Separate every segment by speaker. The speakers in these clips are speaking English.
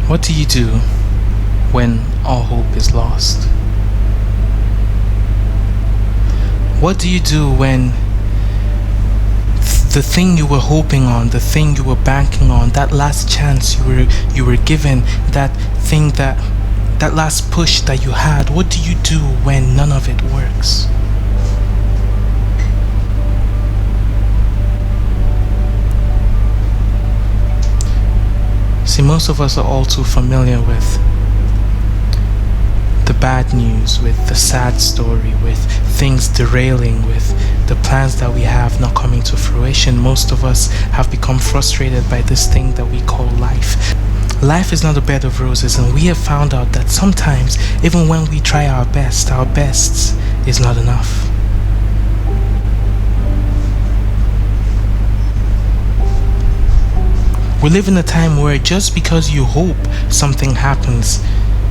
Speaker 1: What do you do when all hope is lost? What do you do when the thing you were hoping on, the thing you were banking on, that last chance you were given, that thing that last push that you had, what do you do when none of it works? See, most of us are all too familiar with the bad news, with the sad story, with things derailing, with the plans that we have not coming to fruition. Most of us have become frustrated by this thing that we call life. Life is not a bed of roses, and we have found out that sometimes, even when we try our best is not enough. We live in a time where just because you hope something happens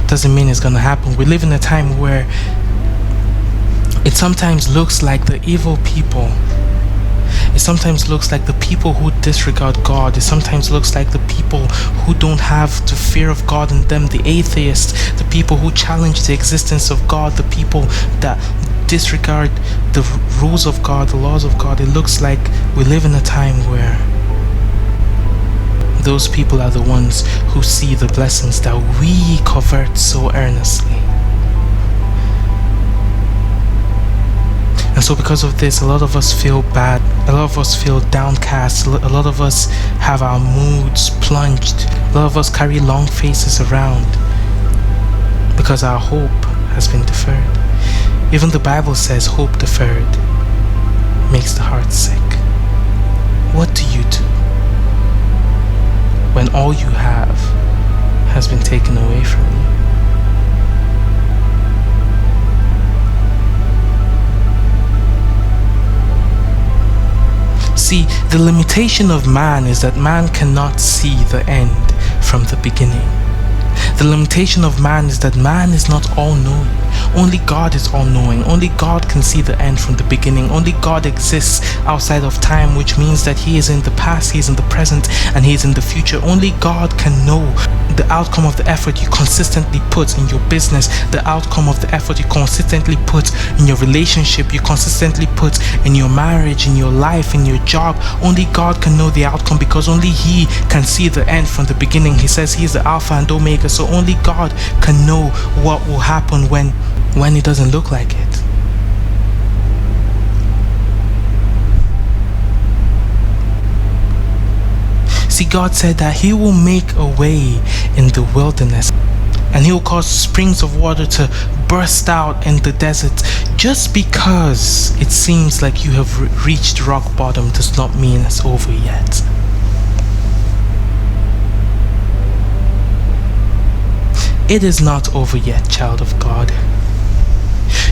Speaker 1: doesn't mean it's gonna happen. We live in a time where it sometimes looks like the evil people, it sometimes looks like the people who disregard God, it sometimes looks like the people who don't have the fear of God in them, the atheists, the people who challenge the existence of God, the people that disregard the rules of God, the laws of God. It looks like we live in a time where those people are the ones who see the blessings that we covet so earnestly. And so because of this, a lot of us feel bad, a lot of us feel downcast, a lot of us have our moods plunged, a lot of us carry long faces around because our hope has been deferred. Even the Bible says hope deferred makes the heart sick. What do you do when all you have has been taken away from you? See, the limitation of man is that man cannot see the end from the beginning. The limitation of man is that man is not all-knowing. Only God is all-knowing. Only God can see the end from the beginning. Only God exists outside of time, which means that He is in the past, He is in the present, and He is in the future. Only God can know the outcome of the effort you consistently put in your business, the outcome of the effort you consistently put in your relationship, you consistently put in your marriage, in your life, in your job. Only God can know the outcome, because only He can see the end from the beginning. He says He is the Alpha and Omega, so only God can know what will happen when it doesn't look like it. See, God said that He will make a way in the wilderness, and He will cause springs of water to burst out in the desert. Just because it seems like you have reached rock bottom does not mean it's over yet. It is not over yet, child of God.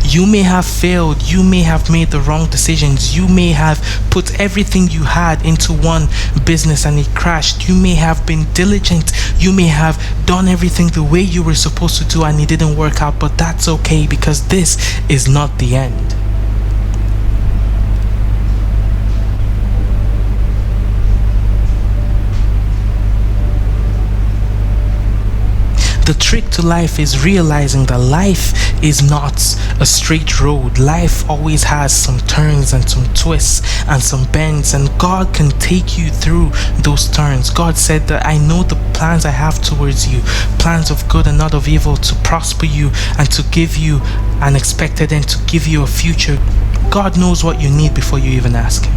Speaker 1: You may have failed, you may have made the wrong decisions, you may have put everything you had into one business and it crashed, you may have been diligent, you may have done everything the way you were supposed to do and it didn't work out, but that's okay, because this is not the end. The trick to life is realizing that life is not a straight road. Life always has some turns and some twists and some bends, and God can take you through those turns. God said that I know the plans I have towards you, plans of good and not of evil, to prosper you and to give you an expected end, to give you a future. God knows what you need before you even ask Him.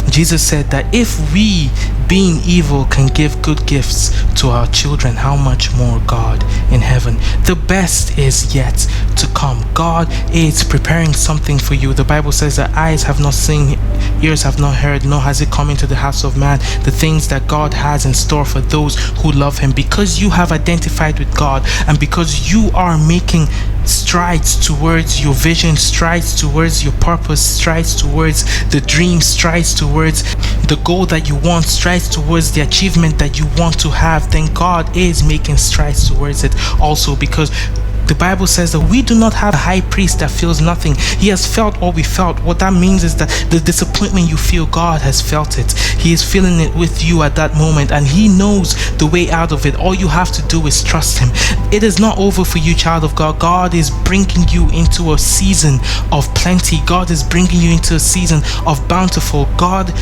Speaker 1: Jesus said that if we, being evil, can give good gifts to our children, how much more God in heaven? The best is yet to come. God is preparing something for you. The Bible says that eyes have not seen, ears have not heard, nor has it come into the hearts of man, the things that God has in store for those who love Him. Because you have identified with God, and because you are making strides towards your vision, strides towards your purpose, strides towards the dream, strides towards the goal that you want, strides towards the achievement that you want to have, then God is making strides towards it also, because The Bible says that we do not have a high priest that feels nothing. He has felt all we felt. What that means is that the disappointment you feel, God has felt it. He is feeling it with you at that moment, and He knows the way out of it. All you have to do is trust Him. It is not over for you, child of God. God is bringing you into a season of plenty. God is bringing you into a season of bountiful. God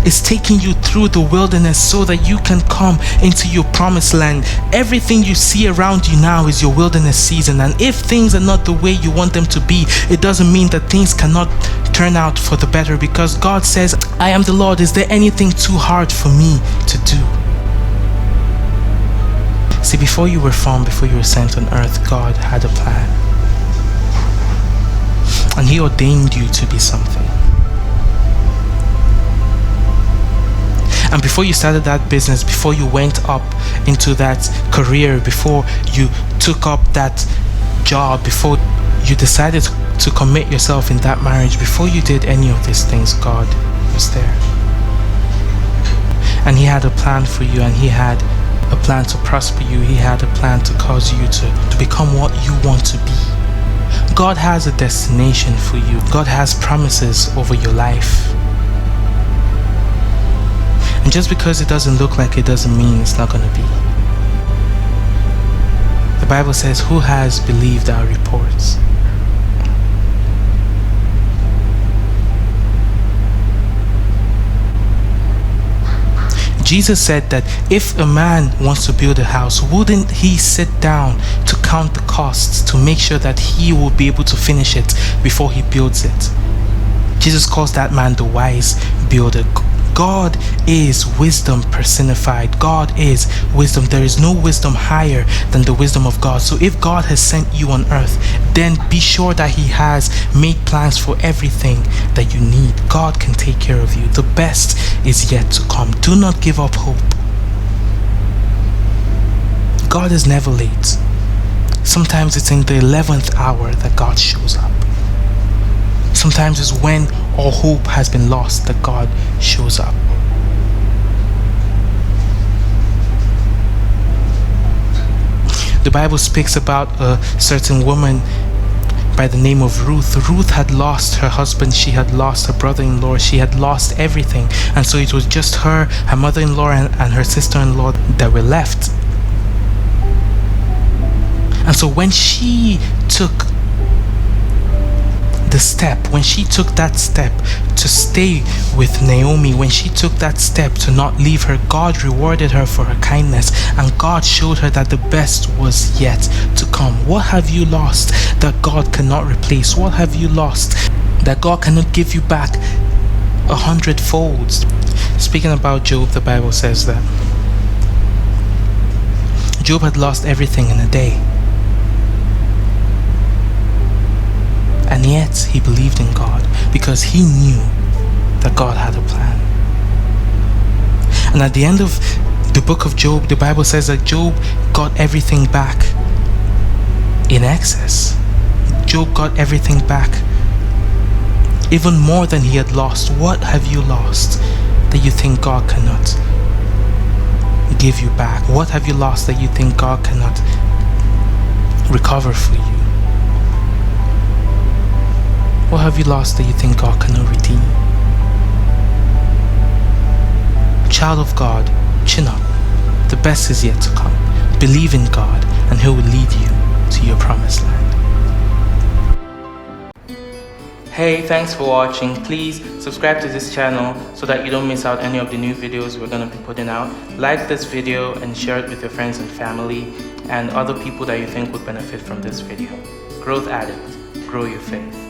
Speaker 1: is taking you through the wilderness so that you can come into your promised land. Everything you see around you now is your wilderness season, and if things are not the way you want them to be, it doesn't mean that things cannot turn out for the better, because God says, I am the Lord. Is there anything too hard for me to do? See, before you were formed, before you were sent on earth, God had a plan, and He ordained you to be something. And before you started that business, before you went up into that career, before you took up that job, before you decided to commit yourself in that marriage, before you did any of these things, God was there. And He had a plan for you, and He had a plan to prosper you. He had a plan to cause you to become what you want to be. God has a destination for you. God has promises over your life. And just because it doesn't look like it doesn't mean it's not going to be. The Bible says, who has believed our reports? Jesus said that if a man wants to build a house, wouldn't he sit down to count the costs to make sure that he will be able to finish it before he builds it? Jesus calls that man the wise builder. God is wisdom personified. God is wisdom. There is no wisdom higher than the wisdom of God. So if God has sent you on earth, then be sure that He has made plans for everything that you need. God can take care of you. The best is yet to come. Do not give up hope. God is never late. Sometimes it's in the 11th hour that God shows up. Sometimes it's when all hope has been lost that God shows up. The Bible speaks about a certain woman by the name of Ruth. Ruth had lost her husband, she had lost her brother-in-law, she had lost everything, and so it was just her mother-in-law and her sister-in-law that were left. And so when she took that step to stay with Naomi, when she took that step to not leave her, God rewarded her for her kindness, and God showed her that the best was yet to come. What have you lost that God cannot replace? What have you lost that God cannot give you back 100-fold? Speaking about Job, the Bible says that Job had lost everything in a day. And yet he believed in God because he knew that God had a plan. And at the end of the book of Job, the Bible says that Job got everything back in excess. Job got everything back, even more than he had lost. What have you lost that you think God cannot give you back? What have you lost that you think God cannot recover for you? What have you lost that you think God cannot redeem? Child of God, chin up. The best is yet to come. Believe in God, and He will lead you to your promised land. Hey, thanks for watching. Please subscribe to this channel so that you don't miss out any of the new videos we're going to be putting out. Like this video and share it with your friends and family and other people that you think would benefit from this video. Growth Addict. Grow your faith.